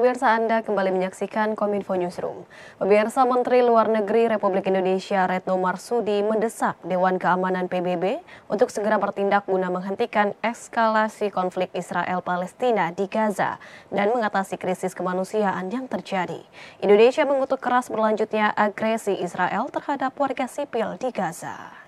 Pemirsa, Anda kembali menyaksikan Kominfo Newsroom. Pemirsa, Menteri Luar Negeri Republik Indonesia Retno Marsudi mendesak Dewan Keamanan PBB untuk segera bertindak guna menghentikan eskalasi konflik Israel-Palestina di Gaza dan mengatasi krisis kemanusiaan yang terjadi. Indonesia mengutuk keras berlanjutnya agresi Israel terhadap warga sipil di Gaza.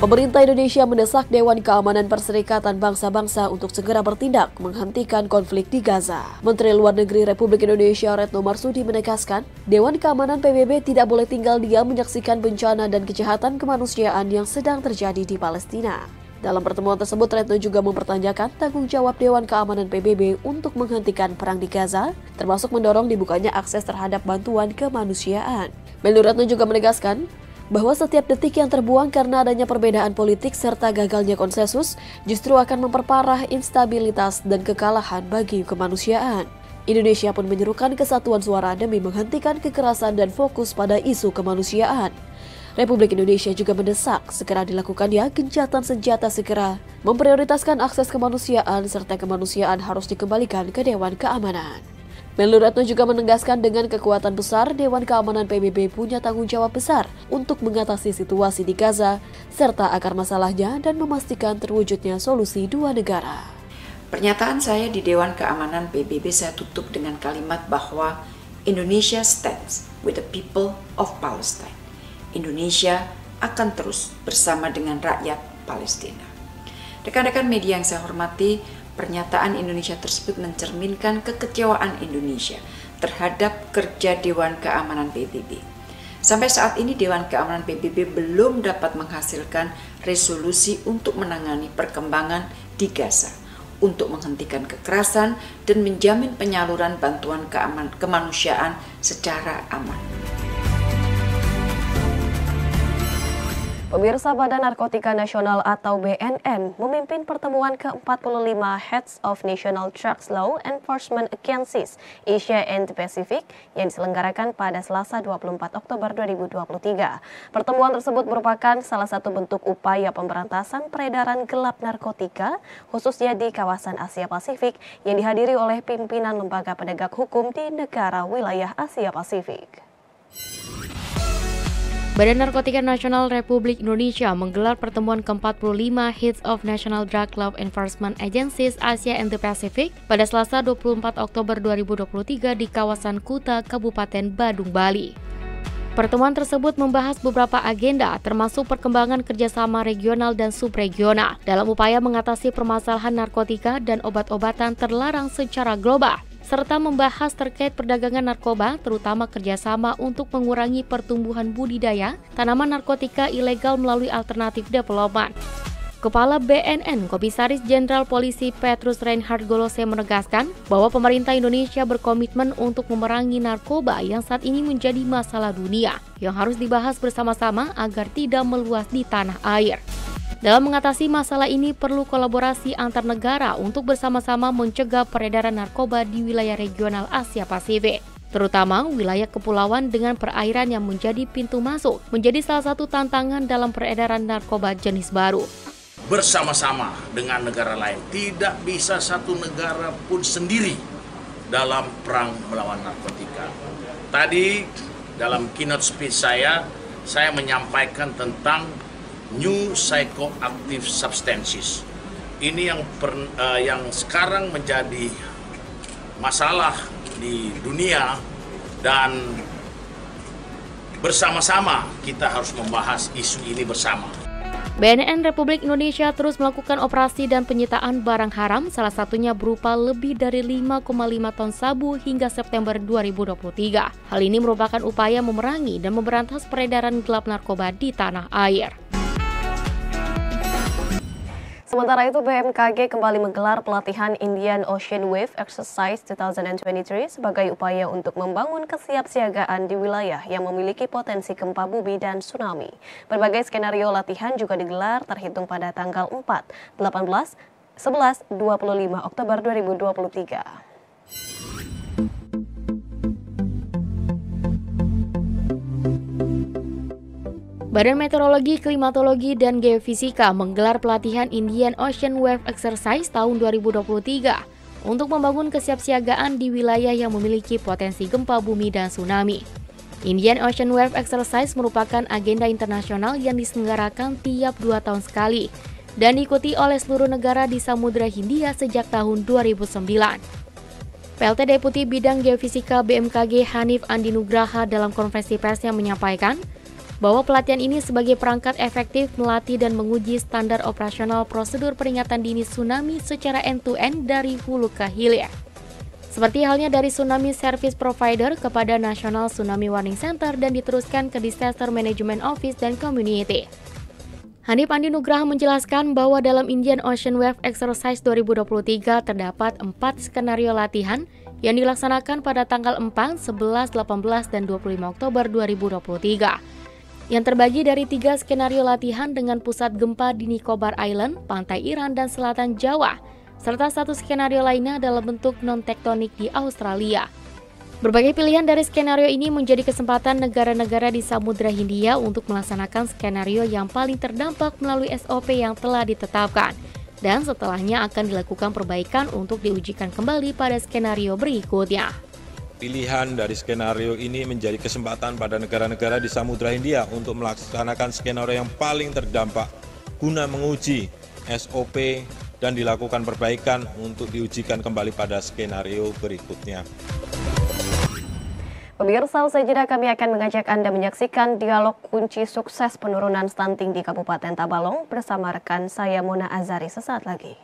Pemerintah Indonesia mendesak Dewan Keamanan Perserikatan Bangsa-Bangsa untuk segera bertindak menghentikan konflik di Gaza. Menteri Luar Negeri Republik Indonesia Retno Marsudi menegaskan, Dewan Keamanan PBB tidak boleh tinggal diam menyaksikan bencana dan kejahatan kemanusiaan yang sedang terjadi di Palestina. Dalam pertemuan tersebut, Retno juga mempertanyakan tanggung jawab Dewan Keamanan PBB untuk menghentikan perang di Gaza, termasuk mendorong dibukanya akses terhadap bantuan kemanusiaan. Menlu Retno juga menegaskan bahwa setiap detik yang terbuang karena adanya perbedaan politik serta gagalnya konsensus justru akan memperparah instabilitas dan kekalahan bagi kemanusiaan. Indonesia pun menyerukan kesatuan suara demi menghentikan kekerasan dan fokus pada isu kemanusiaan. Republik Indonesia juga mendesak segera dilakukannya gencatan senjata segera, memprioritaskan akses kemanusiaan serta kemanusiaan harus dikembalikan ke Dewan Keamanan. Menlu Retno juga menegaskan dengan kekuatan besar, Dewan Keamanan PBB punya tanggung jawab besar untuk mengatasi situasi di Gaza, serta akar masalahnya dan memastikan terwujudnya solusi dua negara. Pernyataan saya di Dewan Keamanan PBB saya tutup dengan kalimat bahwa Indonesia stands with the people of Palestine. Indonesia akan terus bersama dengan rakyat Palestina. Rekan-rekan media yang saya hormati, pernyataan Indonesia tersebut mencerminkan kekecewaan Indonesia terhadap kerja Dewan Keamanan PBB. Sampai saat ini Dewan Keamanan PBB belum dapat menghasilkan resolusi untuk menangani perkembangan di Gaza, untuk menghentikan kekerasan dan menjamin penyaluran bantuan kemanusiaan secara aman. Pemirsa, Badan Narkotika Nasional atau BNN memimpin pertemuan ke-45 Heads of National Drugs Law Enforcement Agencies Asia and Pacific yang diselenggarakan pada Selasa 24 Oktober 2023. Pertemuan tersebut merupakan salah satu bentuk upaya pemberantasan peredaran gelap narkotika, khususnya di kawasan Asia Pasifik, yang dihadiri oleh pimpinan lembaga penegak hukum di negara wilayah Asia Pasifik. Badan Narkotika Nasional Republik Indonesia menggelar pertemuan ke-45 Heads of National Drug Law Enforcement Agencies Asia and the Pacific pada Selasa 24 Oktober 2023 di kawasan Kuta, Kabupaten Badung, Bali. Pertemuan tersebut membahas beberapa agenda termasuk perkembangan kerjasama regional dan subregional dalam upaya mengatasi permasalahan narkotika dan obat-obatan terlarang secara global, serta membahas terkait perdagangan narkoba, terutama kerjasama untuk mengurangi pertumbuhan budidaya tanaman narkotika ilegal melalui alternatif development. Kepala BNN, Komisaris Jenderal Polisi Petrus Reinhard Golose menegaskan bahwa pemerintah Indonesia berkomitmen untuk memerangi narkoba yang saat ini menjadi masalah dunia yang harus dibahas bersama-sama agar tidak meluas di tanah air. Dalam mengatasi masalah ini perlu kolaborasi antar negara untuk bersama-sama mencegah peredaran narkoba di wilayah regional Asia Pasifik, terutama wilayah kepulauan dengan perairan yang menjadi pintu masuk, menjadi salah satu tantangan dalam peredaran narkoba jenis baru. Bersama-sama dengan negara lain, tidak bisa satu negara pun sendiri dalam perang melawan narkotika. Tadi dalam keynote speech saya menyampaikan tentang New Psychoactive Substances. Ini yang sekarang menjadi masalah di dunia dan bersama-sama kita harus membahas isu ini bersama. BNN Republik Indonesia terus melakukan operasi dan penyitaan barang haram, salah satunya berupa lebih dari 5,5 ton sabu hingga September 2023. Hal ini merupakan upaya memerangi dan memberantas peredaran gelap narkoba di tanah air. Sementara itu, BMKG kembali menggelar pelatihan Indian Ocean Wave Exercise 2023 sebagai upaya untuk membangun kesiapsiagaan di wilayah yang memiliki potensi gempa bumi dan tsunami. Berbagai skenario latihan juga digelar terhitung pada tanggal 4, 18, 11, 25 Oktober 2023. Badan Meteorologi, Klimatologi, dan Geofisika menggelar pelatihan Indian Ocean Wave Exercise tahun 2023 untuk membangun kesiapsiagaan di wilayah yang memiliki potensi gempa bumi dan tsunami. Indian Ocean Wave Exercise merupakan agenda internasional yang diselenggarakan tiap 2 tahun sekali dan diikuti oleh seluruh negara di Samudra Hindia sejak tahun 2009. PLT Deputi Bidang Geofisika BMKG Hanif Andi Nugraha dalam konferensi persnya menyampaikan bahwa pelatihan ini sebagai perangkat efektif melatih dan menguji standar operasional prosedur peringatan dini tsunami secara end-to-end dari hulu ke hilir. Seperti halnya dari Tsunami Service Provider kepada National Tsunami Warning Center dan diteruskan ke Disaster Management Office dan Community. Hanif Andi Nugraha menjelaskan bahwa dalam Indian Ocean Wave Exercise 2023 terdapat 4 skenario latihan yang dilaksanakan pada tanggal 4, 11, 18, dan 25 Oktober 2023. Yang terbagi dari 3 skenario latihan dengan pusat gempa di Nicobar Island, pantai Iran, dan selatan Jawa, serta 1 skenario lainnya dalam bentuk non-tektonik di Australia. Berbagai pilihan dari skenario ini menjadi kesempatan negara-negara di Samudra Hindia untuk melaksanakan skenario yang paling terdampak melalui SOP yang telah ditetapkan, dan setelahnya akan dilakukan perbaikan untuk diujikan kembali pada skenario berikutnya. Pilihan dari skenario ini menjadi kesempatan pada negara-negara di Samudra Hindia untuk melaksanakan skenario yang paling terdampak guna menguji SOP dan dilakukan perbaikan untuk diujikan kembali pada skenario berikutnya. Pemirsa, usai jeda kami akan mengajak Anda menyaksikan dialog kunci sukses penurunan stunting di Kabupaten Tabalong bersama rekan saya Mona Azari sesaat lagi.